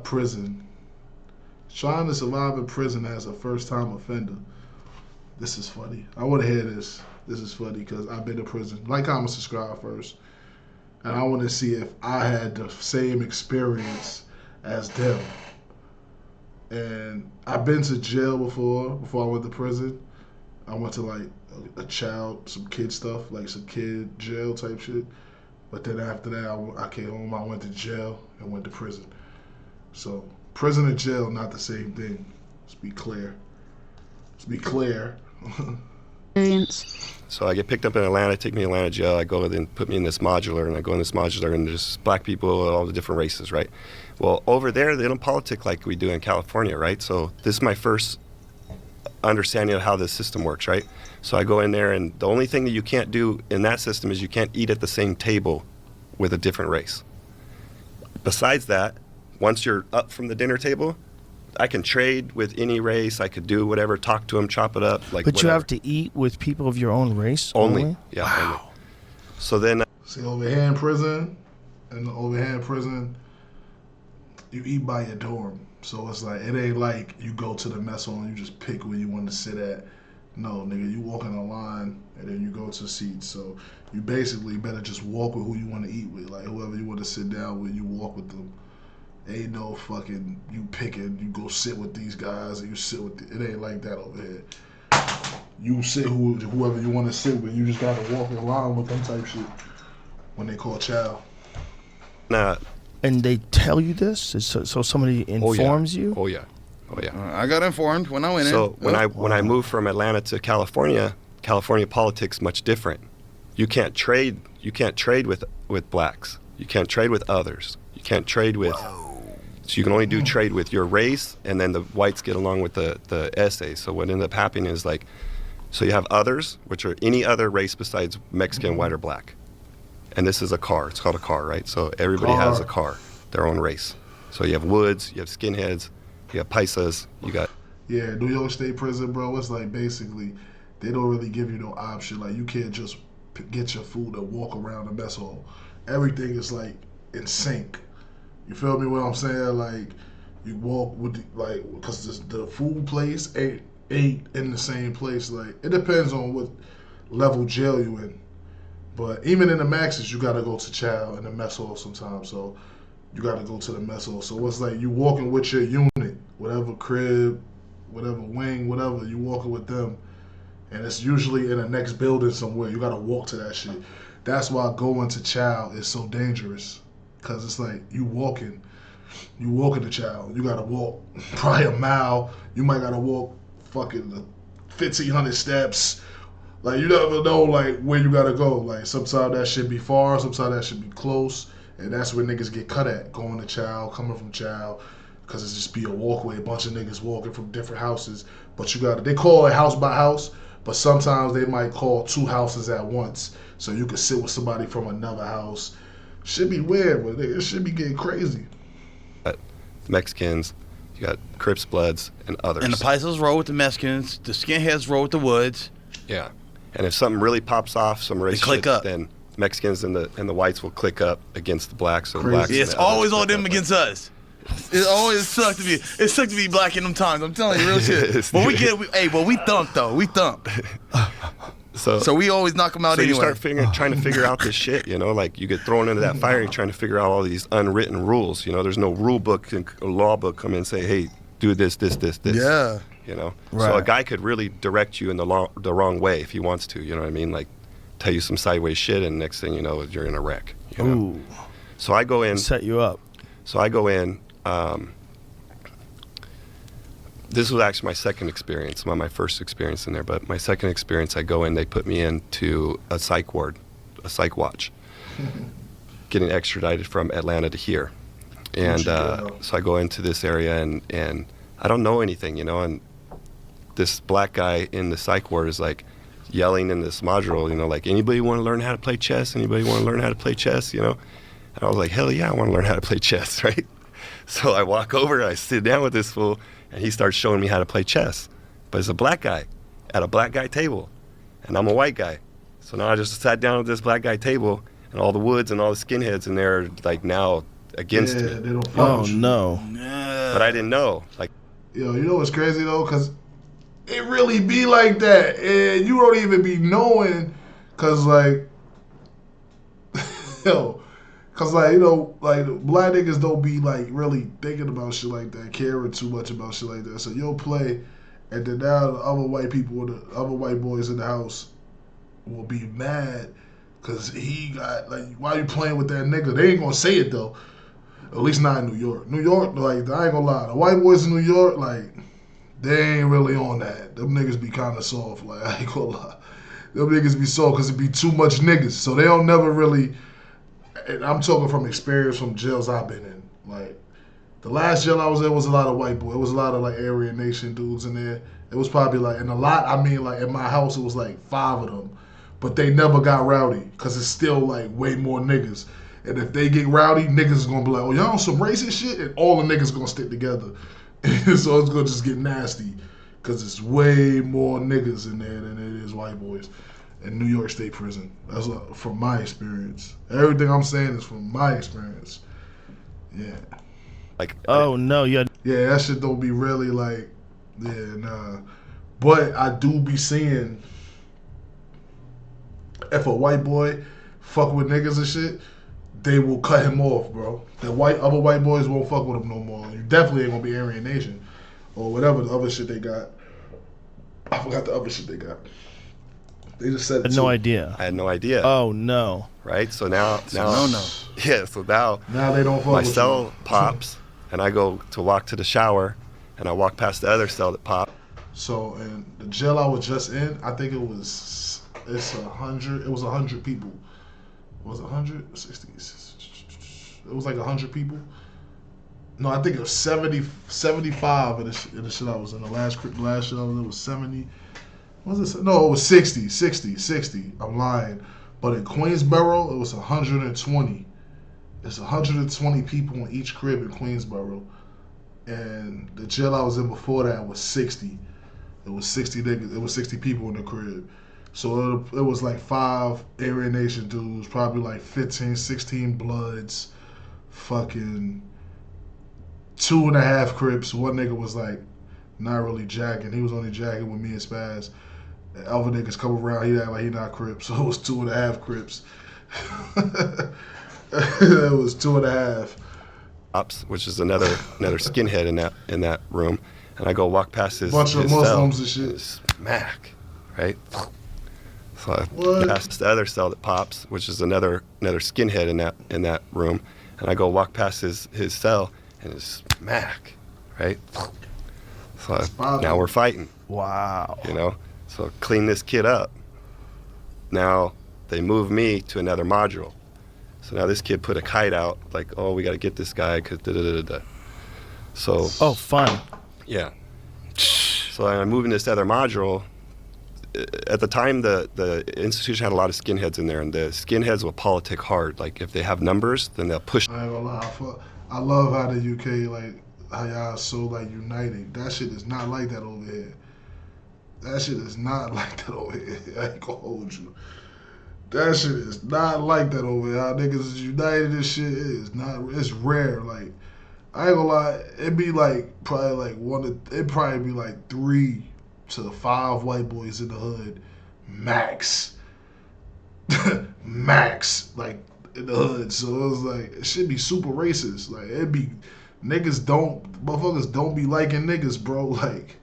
prison. Trying to survive in prison as a first-time offender. This is funny. I want to hear this. This is funny because I've been to prison. Like, comment, subscribe first. And I want to see if I had the same experience as them. And I've been to jail before I went to prison. I went to like a child, some kid stuff, like some kid jail type shit. But then after that, I came home, I went to jail and went to prison. So prison and jail, not the same thing. Let's be clear. Let's be clear. Experience. So I get picked up in Atlanta, take me to Atlanta jail. I go and put me in this modular, and I go in this modular, and there's black people, all the different races, right? Well, over there, they don't politic like we do in California, right? So this is my first understanding of how this system works, right? So I go in there, and the only thing that you can't do in that system is you can't eat at the same table with a different race. Besides that, once you're up from the dinner table, I can trade with any race. I could do whatever, talk to them, chop it up, like. But whatever. you have to eat with people of your own race Only. Yeah. Wow. Only. So then. See, over here in prison, you eat by your dorm. So it's like, it ain't like you go to the mess hall and you just pick where you want to sit at. No, nigga, you walk in a line and then you go to seats. So you basically better just walk with who you want to eat with. Like, whoever you want to sit down with, you walk with them. Ain't no fucking, you picking, you go sit with these guys and you sit with, it ain't like that over here. You sit whoever you want to sit with. You just got to walk in line with them type shit when they call chow. Nah. And they tell you this? So somebody informs you? Oh, yeah. Oh, yeah. I got informed when I went in. So when I moved from Atlanta to California politics much different. You can't trade with blacks. You can't trade with others. You can't trade with. Whoa. So you can only do trade with your race, and then the whites get along with the SA. So what ended up happening is like, so you have others, which are any other race besides Mexican, white, or black. And this is a car. It's called a car, right? So everybody has a car, their own race. So you have Woods, you have Skinheads, you have Paisas, you got. Yeah, New York State Prison, bro, it's like basically they don't really give you no option. Like, you can't just get your food and walk around the mess hall. Everything is like in sync. You feel me what I'm saying? Like, you walk with, because the food place ain't in the same place. Like, it depends on what level jail you in. But even in the maxes, you gotta go to chow in the mess hall sometimes. So you gotta go to the mess hall. So it's like you walking with your unit, whatever crib, whatever wing, whatever, you walking with them. And it's usually in the next building somewhere. You gotta walk to that shit. That's why going to chow is so dangerous. Cause it's like you walking to chow. You gotta walk probably a mile. You might gotta walk fucking 1,500 steps. Like, you never know, like, where you gotta go. Like, sometimes that should be far, sometimes that should be close, and that's where niggas get cut at, going to chow, coming from chow, because it's just be a walkway, a bunch of niggas walking from different houses. But you gotta, they call it house by house, but sometimes they might call 2 houses at once, so you can sit with somebody from another house. Should be weird, but it should be getting crazy. Mexicans, you got Crips, Bloods, and others. And the Paisas roll with the Mexicans, the Skinheads roll with the Woods. Yeah. And if something really pops off, some race shit, then Mexicans and the whites will click up against the blacks. So the blacks it's always all them against us. It always sucked to be black in them times. I'm telling you, real shit. But we thump though. We thump. So we always knock them out so anyway. So you start trying to figure out this shit, you know, like you get thrown into that fire, you're trying to figure out all these unwritten rules, you know, there's no rule book, a law book come in and say, hey, do this. Yeah. You know, right. So a guy could really direct you in the wrong way if he wants to, you know what I mean? Like tell you some sideways shit and next thing you know, you're in a wreck. You know? Ooh. So I go in. Set you up. So I go in. This was actually my second experience, not my first experience in there, but my second experience, I go in, they put me into a psych ward, a psych watch, getting extradited from Atlanta to here. And so I go into this area and I don't know anything, you know, and this black guy in the psych ward is like yelling in this module, you know, like, anybody want to learn how to play chess? Anybody want to learn how to play chess, you know? And I was like, hell yeah, I want to learn how to play chess, right? So I walk over, I sit down with this fool, and he starts showing me how to play chess. But it's a black guy at a black guy table, and I'm a white guy. So now I just sat down at this black guy table, and all the Woods and all the Skinheads in there are like now against Yeah, me. they don't fuck Oh with you. no. But I didn't know. Like, Yo, you know what's crazy though? Cause it really be like that, and you don't even be knowing, cause like, yo, cause like like black niggas don't be like really thinking about shit like that, caring too much about shit like that. So you'll play, and then now the other white people, the other white boys in the house, will be mad, cause he got like, why you playing with that nigga? They ain't gonna say it though. At least not in New York. New York, like, I ain't gonna lie, the white boys in New York, like, they ain't really on that. Them niggas be kind of soft. Like, I ain't gonna lie. Them niggas be soft because it be too much niggas. So they don't never really, and I'm talking from experience from jails I've been in. Like, the last jail I was in was a lot of white boys. It was a lot of, like, Aryan Nation dudes in there. It was probably, like, and a lot, I mean, like, in my house, it was, like, 5 of them. But they never got rowdy because it's still, like, way more niggas. And if they get rowdy, niggas is gonna be like, oh, y'all on some racist shit? And all the niggas gonna stick together. So it's gonna just get nasty. Cause it's way more niggas in there than it is white boys in New York State Prison. That's from my experience. Everything I'm saying is from my experience. Yeah. like, Oh no. Yeah. Yeah, that shit don't be really like, yeah, nah. But I do be seeing if a white boy fuck with niggas and shit, they will cut him off, bro. The other white boys won't fuck with him no more. You definitely ain't gonna be Aryan Nation or whatever the other shit they got. I forgot the other shit they got. They just said it I had too. no idea. I had no idea. Oh no. Right? So now, no. yeah. So now Now they don't fuck my with cell you. pops, and I go to walk to the shower, and I walk past the other cell that popped. So in the jail I was just in, I think it's 100. It was 100 people. Was it 160? It was like 100 people. No, I think it was 75 in the shit I was in. The last shit I was in was 70. Was it? No, it was 60. I'm lying. But in Queensboro, it was 120. It's 120 people in each crib in Queensboro. And the jail I was in before that was 60. It was 60 niggas. It was 60 people in the crib. So it was like 5 Aryan Nation dudes, probably like 15, 16 Bloods, fucking 2.5 Crips. One nigga was like not really jacking. He was only jacking with me and Spaz. And other niggas come around, he act like he not Crips. So it was 2.5 Crips. It was 2.5. Ops, which is another skinhead in that room, and I go walk past his Bunch of his Muslims cell, and shit. Smack, right? So I What? pass the other cell that pops, which is another skinhead in that room, and I go walk past his cell, and it's smack, right? So now we're fighting, Wow. you know. So clean this kid up. Now they move me to another module. So now this kid put a kite out, like, oh, we got to get this guy, cause da da da da. So Oh, fun. yeah. So I'm moving this other module. At the time, the institution had a lot of skinheads in there, and the skinheads will politic hard. Like, if they have numbers, then they'll push. I ain't gonna lie. I love how the UK, like, how y'all so, like, united. That shit is not like that over here. That shit is not like that over here. I ain't gonna hold you. That shit is not like that over here. How niggas is united and shit is not, it's rare. Like, I ain't gonna lie, it'd be like, probably like it'd probably be like 3 to 5 white boys in the hood, max. Max, like, in the hood. So it was like, it should be super racist. Like, it'd be, motherfuckers don't be liking niggas, bro. Like,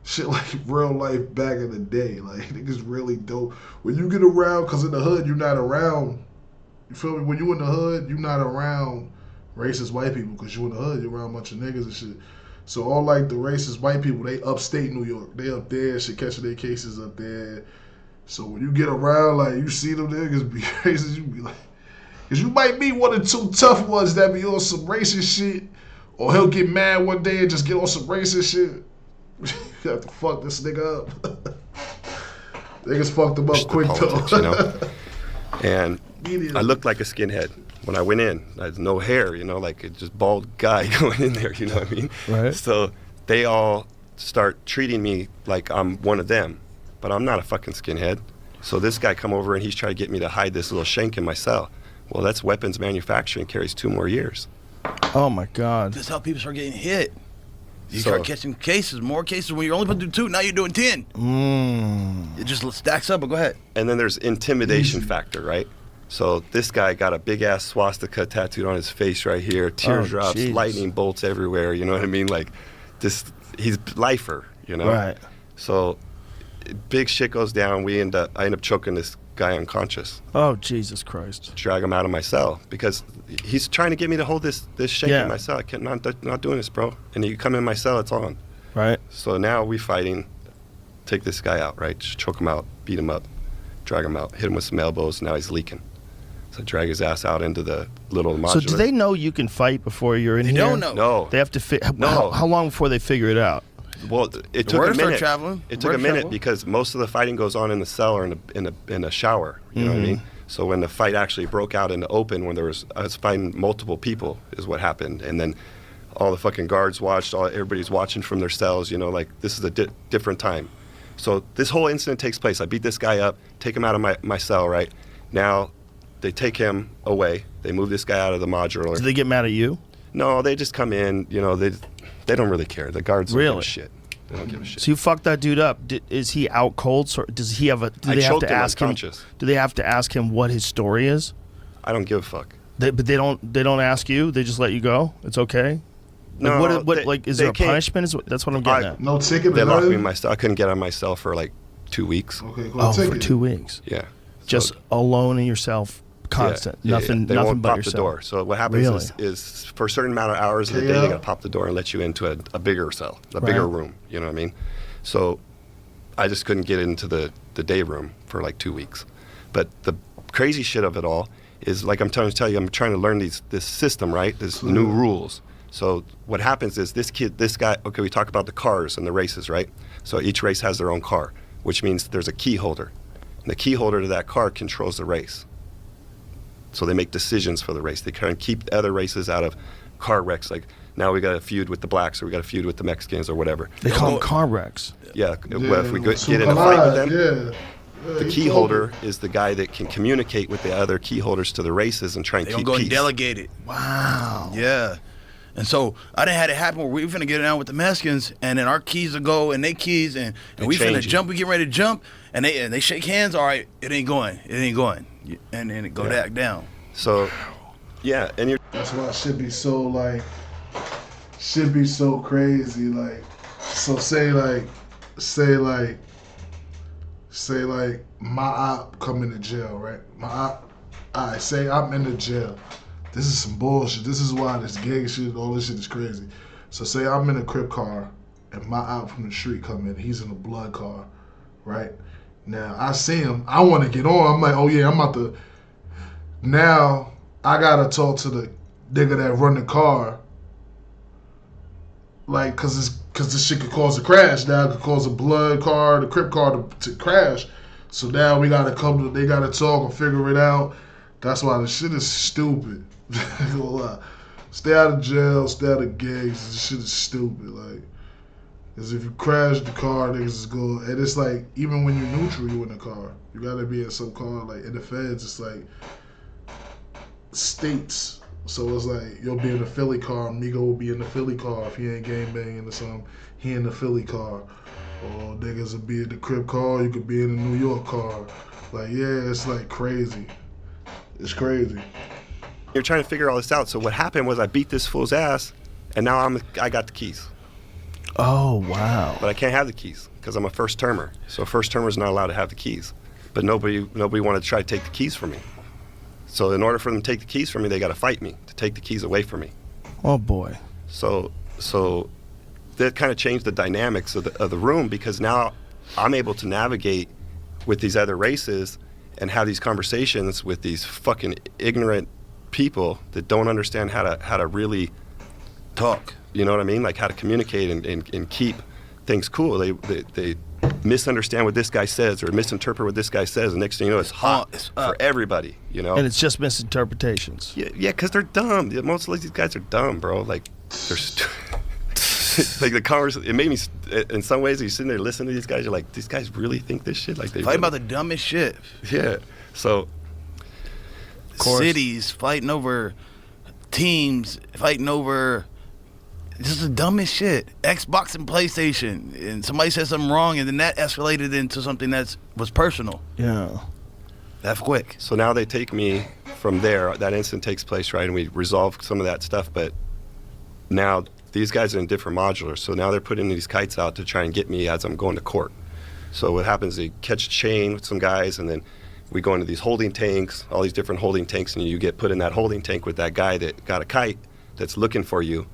shit like real life back in the day. Like, niggas really don't. When you get around, because in the hood, you're not around, you feel me? When you in the hood, you're not around racist white people, because you in the hood, you're around a bunch of niggas and shit. So all like the racist white people, they upstate New York. They up there, shit, catching their cases up there. So when you get around, like, you see them niggas be racist, you be like, because you might be one of 2 tough ones that be on some racist shit, or he'll get mad one day and just get on some racist shit. You have to fuck this nigga up. Niggas fucked him up quick politics, though. you know? And I looked like a skinhead when I went in. I had no hair, you know, like a just bald guy going in there, you know what I mean? Right. So they all start treating me like I'm one of them, but I'm not a fucking skinhead. So this guy come over and he's trying to get me to hide this little shank in my cell. Well, that's weapons manufacturing, carries 2 more years. Oh my God. That's how people start getting hit. You So- start catching more cases when you're only supposed to do 2. Now you're doing 10. It just stacks up. But go ahead. And then there's intimidation factor, right? So this guy got a big ass swastika tattooed on his face right here, teardrops, Jesus. lightning bolts everywhere. You know what I mean? Like, this, he's lifer. You know? Right. So, big shit goes down. I end up choking this guy unconscious. Oh, Jesus Christ. Drag him out of my cell because he's trying to get me to hold this shake Yeah. in my cell. I can't, not doing this, bro. And you come in my cell, it's on. Right. So now we fighting. Take this guy out, right? Just choke him out, beat him up, drag him out, hit him with some elbows. Now he's leaking. So drag his ass out into the little modular. So do they know you can fight before you're in They here? don't know. No. They have to No. How long before they figure it out? Well, it took word a start minute. traveling. It took a Word minute travel. because most of the fighting goes on in the cell or in a shower. You know what I mean? So when the fight actually broke out in the open, when I was fighting multiple people, is what happened. And then all the fucking guards watched. Everybody's watching from their cells. You know, like this is a different time. So this whole incident takes place. I beat this guy up, take him out of my cell. Right now, they take him away. They move this guy out of the modular. Do they get mad at you? No, they just come in. You know, they don't really care. The guards don't give Really? a shit. They don't give a shit. So you fucked that dude up. Is he out cold? Or does he have a? Do I they have choked to him ask him? unconscious. Do they have to ask him what his story is? I don't give a fuck. But they don't ask you. They just let you go. It's okay. No, Is they there a can't- punishment? That's what I'm getting at. No ticket. They or locked me in nothing? my cell. I couldn't get out of my cell for like 2 weeks. Okay, cool. Oh, ticket. for 2 weeks. Yeah. Just alone in yourself, constant. Yeah, Nothing. They Nothing won't but pop yourself. the door. So what happens Really? is for a certain amount of hours of the day, KO? they gotta pop the door and let you into a bigger cell, a bigger Right. room. You know what I mean? So I just couldn't get into the day room for like 2 weeks. But the crazy shit of it all is, like I'm trying to tell you, I'm trying to learn this system, right? This new rules. So what happens is this guy, okay, we talk about the cars and the races, right? So each race has their own car, which means there's a key holder. And the key holder to that car controls the race. So they make decisions for the race. They kind of keep other races out of car wrecks. Like now we got a feud with the blacks, or we got a feud with the Mexicans, or whatever. They call them car wrecks. Yeah, Yeah, well, if we get so in a fight with them, Yeah. the key holder is the guy that can communicate with the other key holders to the races and try and They don't keep go peace. and delegate it. Wow. Yeah. And so I done had it happen where we finna get it down with the Mexicans, and then our keys will go and they keys, and we finna change it. jump. We get ready to jump, and they shake hands. All right, it ain't going. It ain't going. And then it go back down. So, yeah, and you're That's why it should be so crazy. Like, so say my op come into jail, right? My op, I say I'm in the jail. This is some bullshit. This is why this gang shit, all this shit is crazy. So say I'm in a Crip car and my op from the street come in. He's in a blood car, right? Now I see him. I want to get on. I'm like, oh yeah, I'm about to. Now I gotta talk to the nigga that run the car, like, cause this shit could cause a crash. Now it could cause a blood car, the Crip car to crash. So now they gotta talk and figure it out. That's why the shit is stupid. Gonna lie. Stay out of jail, stay out of gigs. This shit is stupid. Like, cause if you crash the car, niggas is good. And it's like, even when you're neutral, you in the car. You gotta be in some car. Like in the feds, it's like states. So it's like you'll be in the Philly car, Migo will be in the Philly car if he ain't gang banging or something. He in the Philly car. Or niggas will be in the Crip car, you could be in the New York car. Like, yeah, it's like crazy. It's crazy. you're trying to figure all this out. So what happened was I beat this fool's ass, and now I got the keys. Oh, wow. But I can't have the keys because I'm a first termer. So a first termer is not allowed to have the keys. But nobody wanted to try to take the keys from me. So in order for them to take the keys from me, they got to fight me to take the keys away from me. Oh, boy. So that kind of changed the dynamics of the room, because now I'm able to navigate with these other races and have these conversations with these fucking ignorant people that don't understand how to really talk. You know what I mean? Like how to communicate and keep things cool. They misunderstand what this guy says or misinterpret what this guy says, and next thing you know, it's hot for everybody. You know? And it's just misinterpretations. Yeah, because they're dumb. Most of these guys are dumb, bro. Like they're like the conversation. It made me. In some ways, you're sitting there listening to these guys. You're like, these guys really think this shit. Like they Fighting really, about the dumbest shit. yeah. So course. Cities fighting over teams fighting over just the dumbest shit. Xbox and PlayStation, and somebody said something wrong, and then that escalated into something that was personal. Yeah. That's quick. So now they take me from there. That incident takes place, right, and we resolve some of that stuff. But now these guys are in different modulars, so now they're putting these kites out to try and get me as I'm going to court. So what happens is they catch a chain with some guys, and then we go into these holding tanks, all these different holding tanks, and you get put in that holding tank with that guy that got a kite that's looking for you,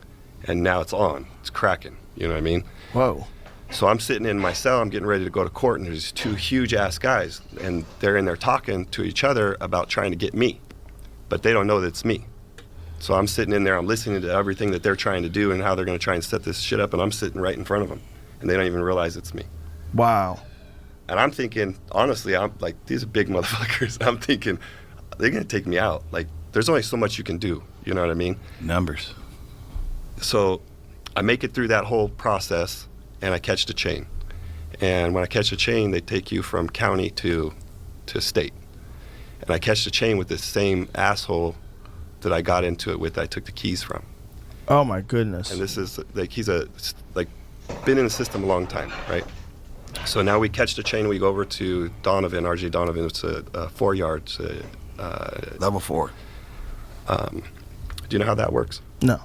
and now it's on. It's cracking. You know what I mean? Whoa. So I'm sitting in my cell, I'm getting ready to go to court, and there's two huge-ass guys, and they're in there talking to each other about trying to get me, but they don't know that it's me. So I'm sitting in there, I'm listening to everything that they're trying to do and how they're going to try and set this shit up, and I'm sitting right in front of them, and they don't even realize it's me. Wow. And I'm thinking, honestly, I'm like, these are big motherfuckers. I'm thinking, they're going to take me out. Like, there's only so much you can do, you know what I mean? Numbers. So I make it through that whole process, and I catch the chain. And when I catch the chain, they take you from county to state. And I catch the chain with this same asshole that I got into it with, I took the keys from. Oh my goodness. And this is, like, he's been in the system a long time, right? So now we catch the chain, we go over to Donovan, RJ Donovan. It's a 4 yards. Level 4. Do you know how that works? No.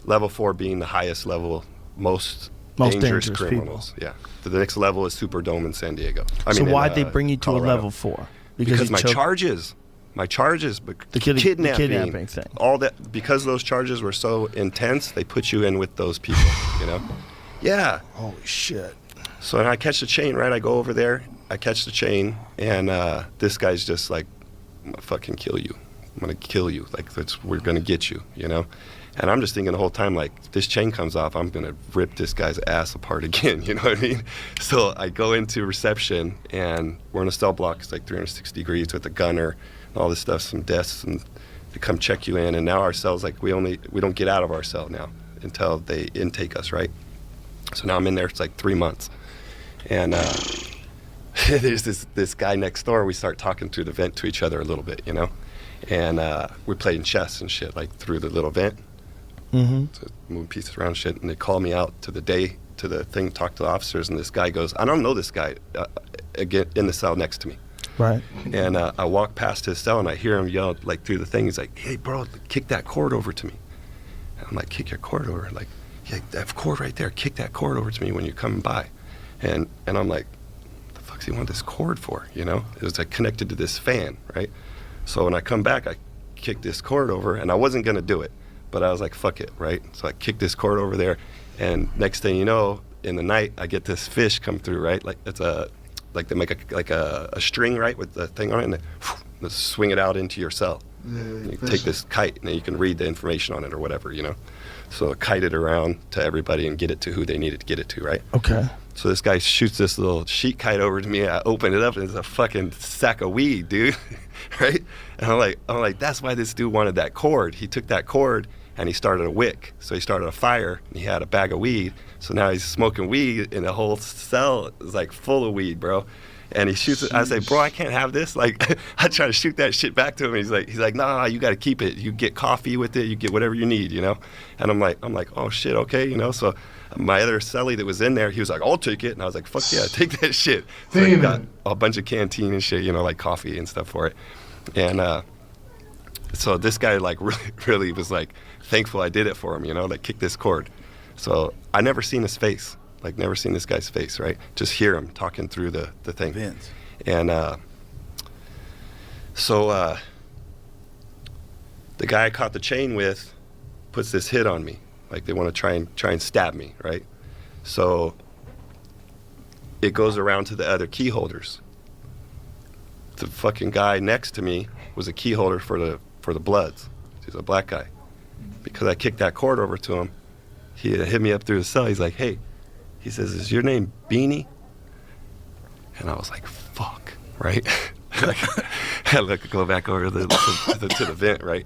Level 4 being the highest level, most dangerous criminals. People. Yeah. The next level is Superdome in San Diego. So why'd they bring you to Colorado. a level 4? Because my charges, the kidnapping thing. All that, because those charges were so intense, they put you in with those people, you know? Yeah. Holy shit. So I catch the chain, right? I go over there, I catch the chain, and this guy's just like, I'm gonna fucking kill you. I'm gonna kill you. Like, we're gonna get you, you know? And I'm just thinking the whole time, like, if this chain comes off, I'm gonna rip this guy's ass apart again, you know what I mean? So I go into reception, and we're in a cell block. It's like 360 degrees with a gunner and all this stuff, some desks, and they come check you in. And now our cell's like, we don't get out of our cell now until they intake us, right? So now I'm in there, it's like 3 months. And there's this guy next door. We start talking through the vent to each other a little bit, you know? And we're playing chess and shit, like, through the little vent. Mm-hmm. To move pieces around and shit. And they call me out to the thing, talk to the officers, and this guy goes, I don't know this guy, again, in the cell next to me. Right. And I walk past his cell, and I hear him yell, like, through the thing. He's like, hey, bro, kick that cord over to me. And I'm like, kick your cord over? Like, yeah, that cord right there, kick that cord over to me when you're coming by. And I'm like, what the fuck's he want this cord for, you know? It was like connected to this fan, right? So when I come back, I kick this cord over, and I wasn't gonna do it, but I was like, fuck it, right? So I kick this cord over there, and next thing you know, in the night, I get this fish come through, right? Like, it's like they make a string, right, with the thing on it, and they swing it out into your cell. Yeah, you take this kite, and then you can read the information on it or whatever, you know? So kite it around to everybody and get it to who they needed to get it to, right? Okay. So this guy shoots this little sheet kite over to me. I open it up, and it's a fucking sack of weed, dude. Right? And I'm like, that's why this dude wanted that cord. He took that cord and he started a wick. So he started a fire, and he had a bag of weed. So now he's smoking weed, and the whole cell is like full of weed, bro. And he shoots it. I say, bro, I can't have this. Like, I try to shoot that shit back to him. And he's like, nah, you got to keep it. You get coffee with it. You get whatever you need, you know? And I'm like, oh shit, okay, you know? So my other cellie that was in there, he was like, I'll take it. And I was like, fuck yeah, take that shit. So I got a bunch of canteen and shit, you know, like coffee and stuff for it. And so this guy, like, really was like thankful I did it for him, you know, like, kick this cord. So I never seen his face. Like, never seen this guy's face, right? Just hear him talking through the thing. Vince. And so the guy I caught the chain with puts this hit on me. Like, they want to try and stab me, right? So it goes around to the other key holders. The fucking guy next to me was a key holder for the Bloods. He's a black guy. Because I kicked that cord over to him, he hit me up through the cell. He's like, hey. He says, is your name Beanie? And I was like, fuck, right? I go back over to the vent, right?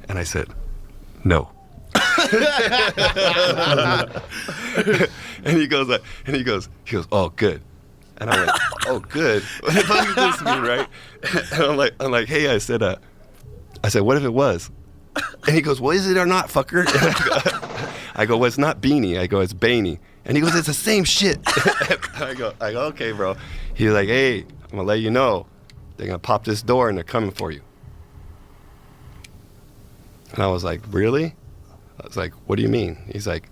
And I said, no. and he goes, oh, good. And I went, oh, good. What the fuck does this mean, right? And I'm like, hey, I said, what if it was? And he goes, well, is it or not, fucker? I go, well, it's not Beanie. I go, it's Baney. And he goes, it's the same shit. I go, okay, bro. He's like, hey, I'm going to let you know. They're going to pop this door and they're coming for you. And I was like, really? I was like, what do you mean? He's like,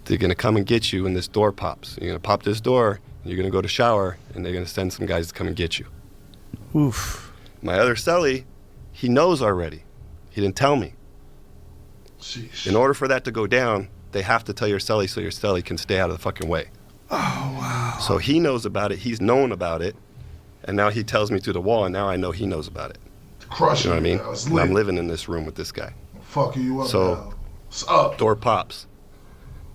they're going to come and get you when this door pops. You're going to pop this door, and you're going to go to shower, and they're going to send some guys to come and get you. Oof. My other cellie, he knows already. He didn't tell me. Sheesh. In order for that to go down, they have to tell your cellie so your cellie can stay out of the fucking way. Oh, wow. So he knows about it. He's known about it. And now he tells me through the wall, and now I know he knows about it. Crush You know what I mean? Now. It's And lit. I'm living in this room with this guy. Fucking you up So- now. What's up? Door pops.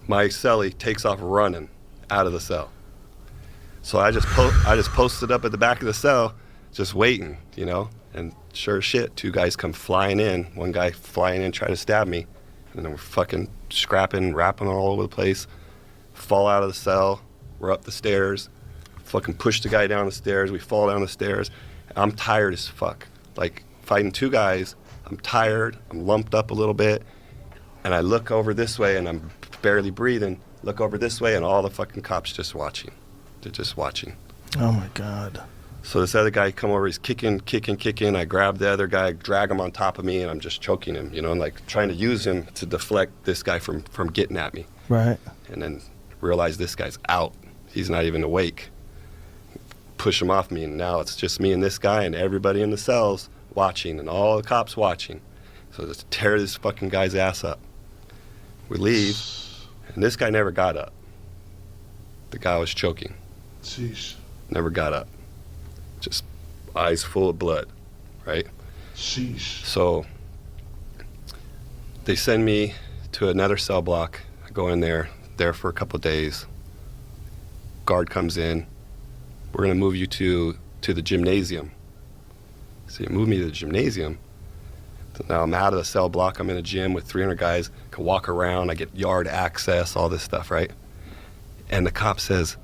My cellie takes off running out of the cell. So I just posted up at the back of the cell, just waiting, you know. And sure as shit, 2 guys come flying in. One guy flying in, trying to stab me. And then we're fucking scrapping, rapping all over the place. Fall out of the cell. We're up the stairs. Fucking push the guy down the stairs. We fall down the stairs. I'm tired as fuck. Like, fighting 2 guys. I'm tired. I'm lumped up a little bit. And I look over this way, and I'm barely breathing. Look over this way, and all the fucking cops just watching. They're just watching. Oh, my God. So this other guy come over, he's kicking. I grab the other guy, drag him on top of me, and I'm just choking him, you know, and like trying to use him to deflect this guy from getting at me. Right. And then realize this guy's out. He's not even awake. Push him off me, and now it's just me and this guy and everybody in the cells watching, and all the cops watching. So just tear this fucking guy's ass up. We leave, and this guy never got up. The guy was choking. Sheesh. Never got up. Just eyes full of blood, right? Sheesh. So they send me to another cell block. I go in there for a couple of days. Guard comes in. We're going to move you to the gymnasium. So you move me to the gymnasium. So now I'm out of the cell block. I'm in a gym with 300 guys. Can walk around. I get yard access, all this stuff, right? And the cop says,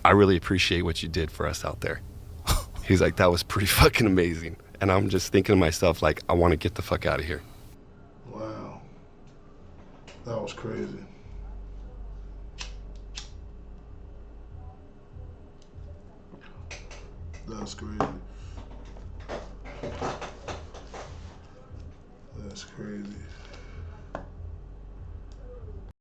I really appreciate what you did for us out there. He's like, that was pretty fucking amazing. And I'm just thinking to myself, like, I want to get the fuck out of here. Wow. That was crazy. That's crazy. That's crazy.